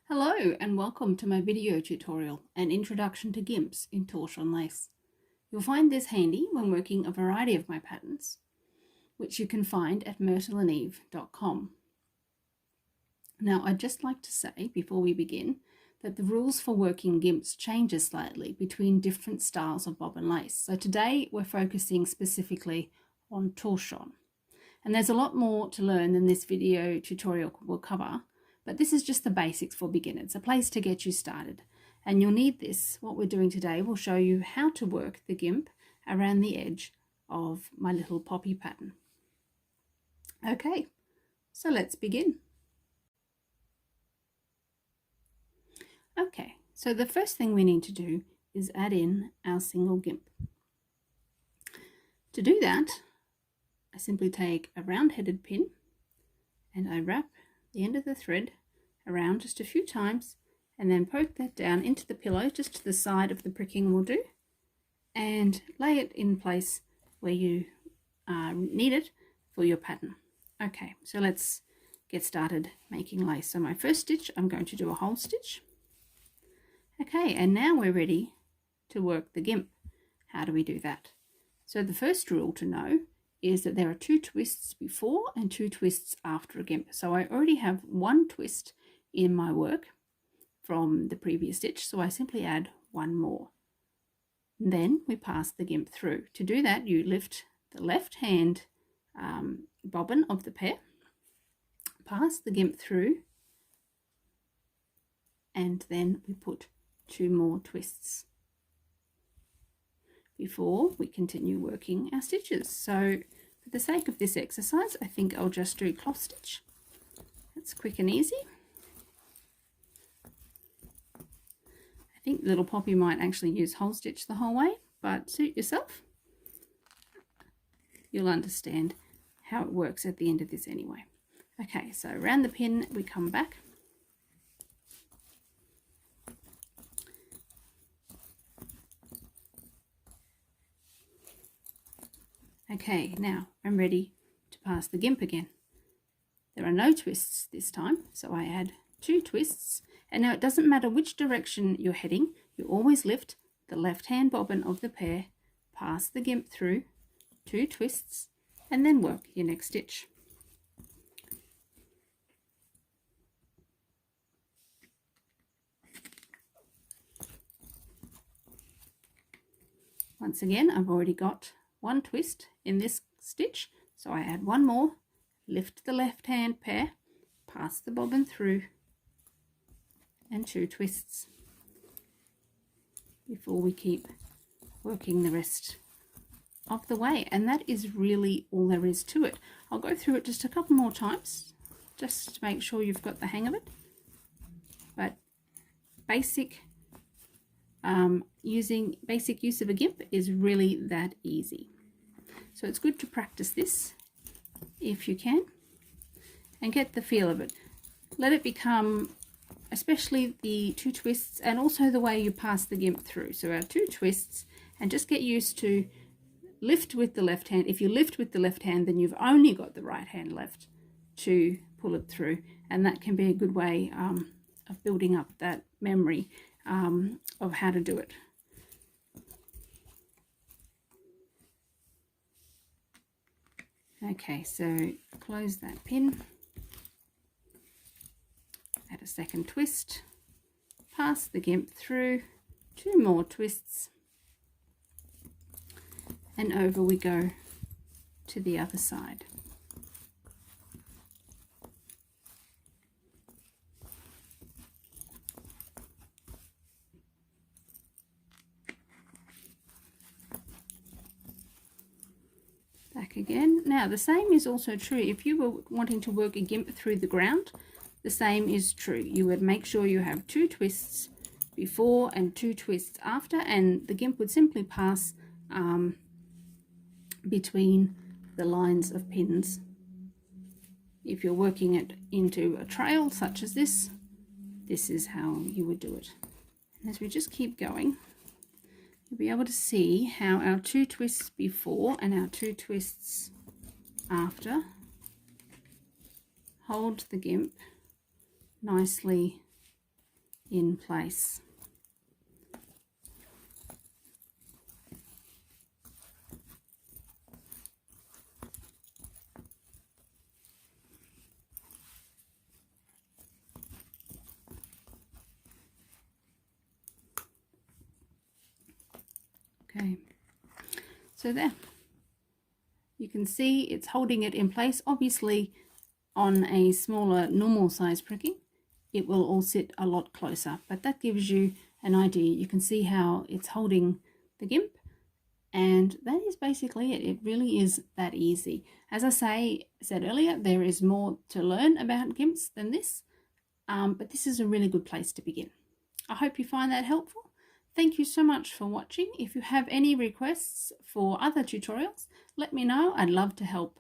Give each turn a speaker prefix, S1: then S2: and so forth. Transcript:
S1: Hello and welcome to my video tutorial, An Introduction to Gimps in Torchon Lace. You'll find this handy when working a variety of my patterns, which you can find at myrtleandeve.com. Now I'd just like to say before we begin that the rules for working Gimps changes slightly between different styles of bobbin lace. So today we're focusing specifically on Torchon. And there's a lot more to learn than this video tutorial will cover. But this is just the basics for beginners, a place to get you started. And you'll need this. What we're doing today will show you how to work the gimp around the edge of my little poppy pattern. Okay, so let's begin. Okay, so the first thing we need to do is add in our single gimp. To do that, I simply take a round-headed pin and I wrap the end of the thread around just a few times and then poke that down into the pillow just to the side of the pricking will do, and lay it in place where you need it for your pattern. Okay, so let's get started making lace. So my first stitch, I'm going to do a hole stitch. Okay, and now we're ready to work the gimp. How do we do that? So the first rule to know is that there are 2 twists before and 2 twists after a gimp. So I already have 1 twist in my work from the previous stitch, so I simply add 1 more. Then we pass the gimp through. To do that, you lift the left hand bobbin of the pair, pass the gimp through, and then we put 2 more twists before we continue working our stitches. So for the sake of this exercise, I think I'll just do cloth stitch. It's quick and easy. I think little Poppy might actually use hole stitch the whole way, but suit yourself. You'll understand how it works at the end of this anyway. Okay, so around the pin we come back. Okay, now I'm ready to pass the gimp again. There are no twists this time, so I add 2 twists. And now it doesn't matter which direction you're heading, you always lift the left hand bobbin of the pair, pass the gimp through, 2 twists, and then work your next stitch. Once again, I've already got 1 twist in this stitch, so I add 1 more, lift the left hand pair, pass the bobbin through, and 2 twists before we keep working the rest of the way. And that is really all there is to it. I'll go through it just a couple more times just to make sure you've got the hang of it, but basic use of a gimp is really that easy. So it's good to practice this if you can and get the feel of it. Let it become, especially the 2 twists and also the way you pass the gimp through. So our 2 twists, and just get used to lift with the left hand. If you lift with the left hand, then you've only got the right hand left to pull it through, and that can be a good way of building up that memory of how to do it. Okay, so close that pin, add a second twist, pass the gimp through, 2 more twists, and over we go to the other side. Back again. Now the same is also true if you were wanting to work a gimp through the ground. The same is true. You would make sure you have 2 twists before and 2 twists after, and the gimp would simply pass between the lines of pins. If you're working it into a trail such as this, this is how you would do it. And as we just keep going, you'll be able to see how our 2 twists before and our 2 twists after hold the gimp nicely in place. Okay, so there, you can see it's holding it in place. Obviously on a smaller normal size pricking it will all sit a lot closer, but that gives you an idea. You can see how it's holding the gimp, and that is basically it. It really is that easy. As I said earlier, there is more to learn about gimps than this, but this is a really good place to begin. I hope you find that helpful. Thank you so much for watching. If you have any requests for other tutorials, let me know. I'd love to help.